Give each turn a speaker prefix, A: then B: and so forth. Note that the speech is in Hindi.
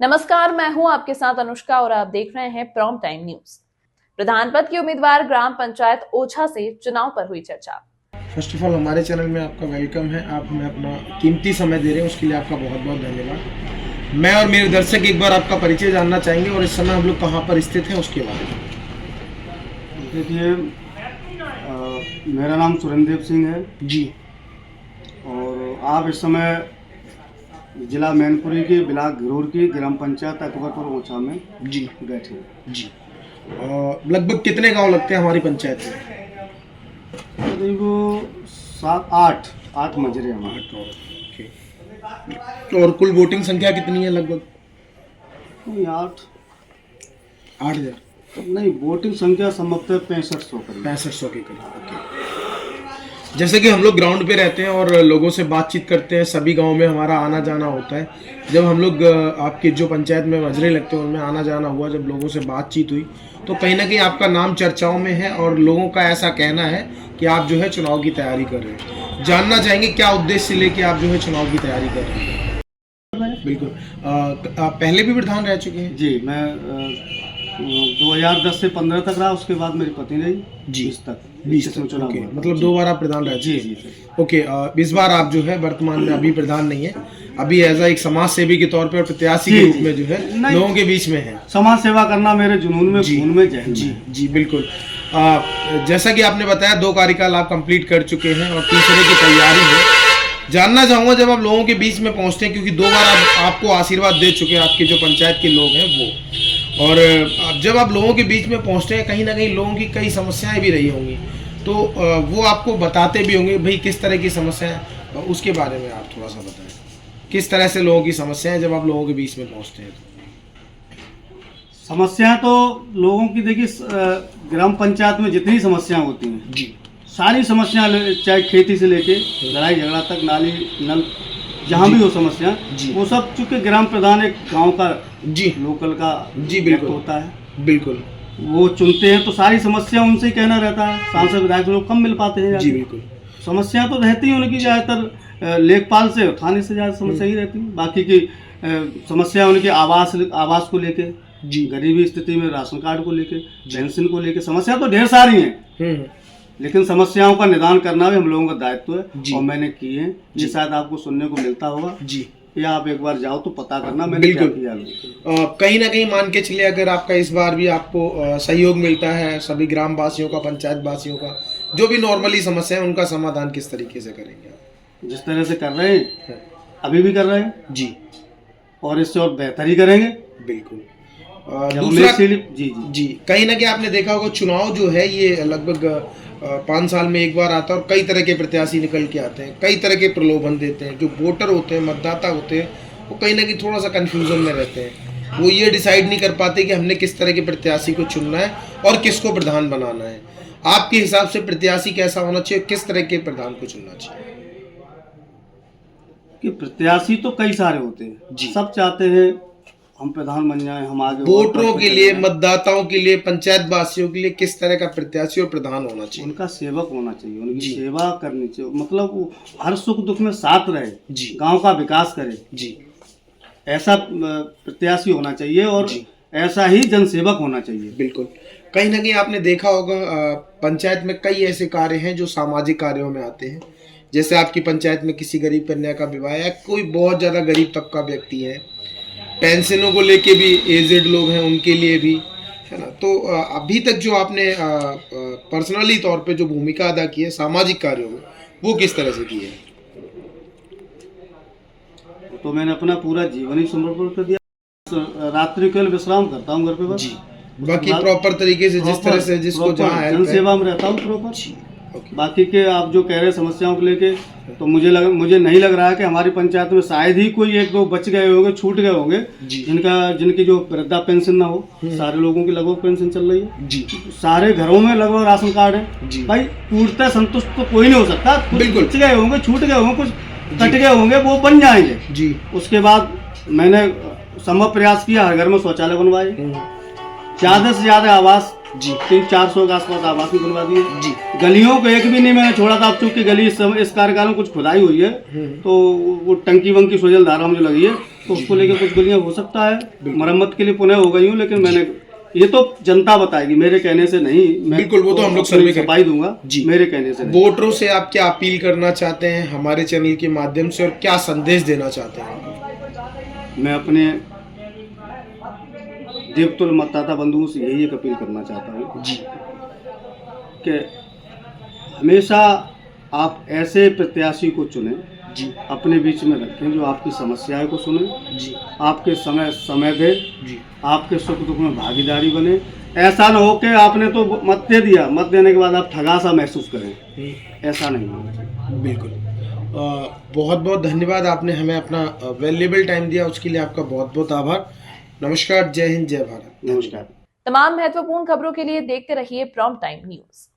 A: नमस्कार, मैं हूं आपके साथ अनुष्का और आप देख रहे हैं प्राइम टाइम न्यूज। प्रधान पद की उम्मीदवार ग्राम पंचायत ओछा से चुनाव पर हुई चर्चा।
B: फर्स्ट ऑफ ऑल हमारे चैनल में आपका वेलकम है। आप हमें अपना कीमती समय दे रहे हैं, उसके लिए आपका बहुत बहुत धन्यवाद। मैं और मेरे दर्शक एक बार आपका परिचय जानना चाहेंगे और इस समय हम लोग कहाँ पर स्थित हैं उसके बारे में।
C: देखिए, मेरा नाम सुरेंद्र सिंह है
B: जी।
C: और आप इस समय जिला मैनपुरी के ब्लॉक घिरोर की ग्राम पंचायत अकबरपुर ओछा में
B: जी
C: बैठे हैं।
B: जी। लगभग कितने गांव लगते हैं हमारी पंचायत में?
C: करीब 7-8 मजरे हमारे।
B: ओके। और कुल वोटिंग संख्या कितनी है लगभग? 8,000
C: नहीं, वोटिंग संख्या संभवतः 6500 करीब।
B: 6500 के करीब। ओके। जैसे कि हम लोग ग्राउंड पे रहते हैं और लोगों से बातचीत करते हैं, सभी गांव में हमारा आना जाना होता है। जब हम लोग आपकी जो पंचायत में मजरे लगते हैं उनमें आना जाना हुआ, जब लोगों से बातचीत हुई तो कहीं ना कहीं आपका नाम चर्चाओं में है और लोगों का ऐसा कहना है कि आप जो है चुनाव की तैयारी कर रहे हैं। जानना चाहेंगे क्या उद्देश्य लेके आप जो है चुनाव की तैयारी कर रहे हैं? बिल्कुल। आप पहले भी प्रधान रह चुके हैं?
C: जी, मैं 2010 से 15 तक रहा, उसके बाद मेरी पत्नी रही
B: जी
C: 20 तक चुनाव
B: ओके।
C: हुआ।
B: मतलब 2 बार आप प्रधान रह
C: जी
B: चुके हैं।
C: जी।
B: ओके। इस बार आप जो है वर्तमान में अभी प्रधान नहीं है, अभी एज एक समाज सेवी के तौर पे और प्रत्याशी के रूप में जो है लोगों के बीच में है।
C: समाज सेवा करना मेरे जुनून में, खून में, जहन
B: जी
C: में।
B: जी बिल्कुल। जैसा कि आपने बताया 2 कार्यकाल आप कंप्लीट कर चुके हैं और तीसरे की तैयारी है। जानना चाहूँगा जब आप लोगों के बीच में पहुँचते हैं, क्योंकि 2 बार आपको आशीर्वाद दे चुके हैं आपके जो पंचायत के लोग हैं वो, और जब आप लोगों के बीच में पहुँचते हैं कहीं ना कहीं लोगों की कई समस्याएं भी रही होंगी, तो वो आपको बताते भी होंगे भाई किस तरह की समस्याएं, उसके बारे में आप थोड़ा सा बताएं। किस तरह से लोगों की समस्याएं जब आप लोगों के बीच में पहुँचते हैं?
C: समस्याएं तो लोगों की, देखिए, ग्राम पंचायत में जितनी समस्याएं होती हैं
B: जी,
C: सारी समस्याएं, चाहे खेती से लेके लड़ाई झगड़ा तक, नाली नल, जहाँ भी हो समस्या, वो सब चूंकि ग्राम प्रधान एक गांव का
B: जी
C: लोकल का
B: जी बिल्कुल
C: होता है,
B: बिल्कुल
C: वो चुनते हैं, तो सारी समस्या उनसे ही कहना रहता है। सांसद विधायक लोग कम मिल पाते हैं
B: जी बिल्कुल।
C: समस्या तो रहती है उनकी, ज़्यादातर लेखपाल से थाने से ज़्यादा समस्या ही रहती है। बाकी की समस्या उनके आवास को लेके,
B: जी,
C: गरीबी स्थिति में राशन कार्ड को लेके, पेंशन को लेके, समस्या तो ढेर सारी हैं। लेकिन समस्याओं का निदान करना भी हम लोगों का दायित्व है और मैंने किए हैं। ये शायद आपको सुनने को मिलता होगा
B: जी,
C: या आप एक बार जाओ तो पता करना मैंने क्या किया।
B: कहीं ना कहीं मान के चलिए अगर आपका इस बार भी आपको सहयोग मिलता है सभी ग्राम वासियों का, पंचायत वासियों का, जो भी नॉर्मली समस्या है उनका समाधान किस तरीके से करेंगे आप?
C: जिस तरह से कर रहे हैं अभी भी कर रहे हैं
B: जी,
C: और इससे और बेहतर ही करेंगे।
B: बिल्कुल।
C: दूसरा जी जी
B: जी, कहीं ना कहीं आपने देखा होगा चुनाव जो है ये लगभग 5 साल में एक बार आता है और कई तरह के प्रत्याशी निकल के आते हैं, कई तरह के प्रलोभन देते हैं। जो वोटर होते हैं, मतदाता होते हैं, वो कहीं ना कहीं थोड़ा सा कंफ्यूजन में रहते हैं। वो ये डिसाइड नहीं कर पाते कि हमने किस तरह के प्रत्याशी को चुनना है और किसको प्रधान बनाना है। आपके हिसाब से प्रत्याशी कैसा होना चाहिए, किस तरह के प्रधान को चुनना चाहिए?
C: कि प्रत्याशी तो कई सारे होते हैं जी, सब चाहते हैं हम प्रधान बन जाएं, हम आगे।
B: वोटरों के लिए, मतदाताओं के लिए, पंचायत वासियों के लिए किस तरह का प्रत्याशी और प्रधान होना चाहिए?
C: उनका सेवक होना चाहिए, उनकी सेवा करनी चाहिए, मतलब वो हर सुख दुख में साथ रहे जी, गांव का विकास करे जी, ऐसा प्रत्याशी होना चाहिए और ऐसा ही जनसेवक होना चाहिए। बिल्कुल।
B: कहीं ना कहीं आपने देखा होगा पंचायत में कई ऐसे कार्य हैं जो सामाजिक कार्यों में आते हैं। जैसे आपकी पंचायत में किसी गरीब कन्या का विवाह है, कोई बहुत ज़्यादा गरीब तबका व्यक्ति है, पेंशनों को लेके भी एजेड लोग हैं उनके लिए भी, है ना। तो अभी तक जो आपने पर्सनली तौर पे जो भूमिका अदा की है सामाजिक कार्यों में, वो किस तरह से की है?
C: तो मैंने अपना पूरा जीवन ही समर्पण कर दिया। रात्रि केवल विश्राम करता हूँ घर पे बस जी, बाकी
B: प्रॉपर तरीके से जिस तरह से जिसको जहाँ
C: जनसेवा में रहता हूँ प्रॉपर। बाकी के आप जो कह रहे हैं समस्याओं को लेके, तो मुझे नहीं लग रहा है कि हमारी पंचायत में शायद ही कोई 1-2 बच गए होंगे, छूट गए होंगे जिनकी जो वृद्धा पेंशन ना हो। सारे लोगों की लगभग पेंशन चल रही है जी, सारे घरों में लगभग राशन कार्ड है भाई। पूर्णतः संतुष्ट तो कोई नहीं हो सकता, कुछ बच गए होंगे, छूट गए होंगे, कुछ कट गए होंगे, वो बन जाएंगे जी। उसके बाद मैंने संभव प्रयास किया, हर घर में शौचालय बनवाए, ज्यादा से ज्यादा आवास जी 300-400 के आसपास आवास भी बनवा दिए जी। गलियों को एक भी नहीं मैंने छोड़ा था। अब चूंकि गली इस कार्यकाल में कुछ खुदाई हुई है तो वो टंकी वंकी सोजल धारा में जो लगी है तो उसको लेकर कुछ गलियां हो सकता है, मरम्मत के लिए पुनः हो गई हूँ, लेकिन मैंने ये तो जनता बताएगी, मेरे कहने से नहीं। मैं
B: बिल्कुल, वो तो हम लोग सर्वे
C: सफाई दूंगा जी, मेरे कहने से नहीं।
B: वोटरों से आप क्या अपील करना चाहते हैं हमारे चैनल के माध्यम से, और क्या संदेश देना चाहते हैं?
C: मैं अपने देवतुल्य मतदाता बंधुओं से यही एक अपील करना चाहता हूँ
B: जी
C: कि हमेशा आप ऐसे प्रत्याशी को चुनें
B: जी
C: अपने बीच में रखें जो आपकी समस्याएं को सुने,
B: जी
C: आपके समय दे,
B: जी
C: आपके सुख दुख में भागीदारी बने। ऐसा ना हो कि आपने तो मत दे दिया, मत देने के बाद आप ठगा सा महसूस करें, ऐसा नहीं होना चाहिए।
B: बिल्कुल। बहुत बहुत धन्यवाद, आपने हमें अपना वैल्यूएबल टाइम दिया, उसके लिए आपका बहुत बहुत आभार। नमस्कार, जय हिंद, जय भारत।
C: नमस्कार।
A: तमाम महत्वपूर्ण खबरों के लिए देखते रहिए प्रॉम्प्ट टाइम न्यूज।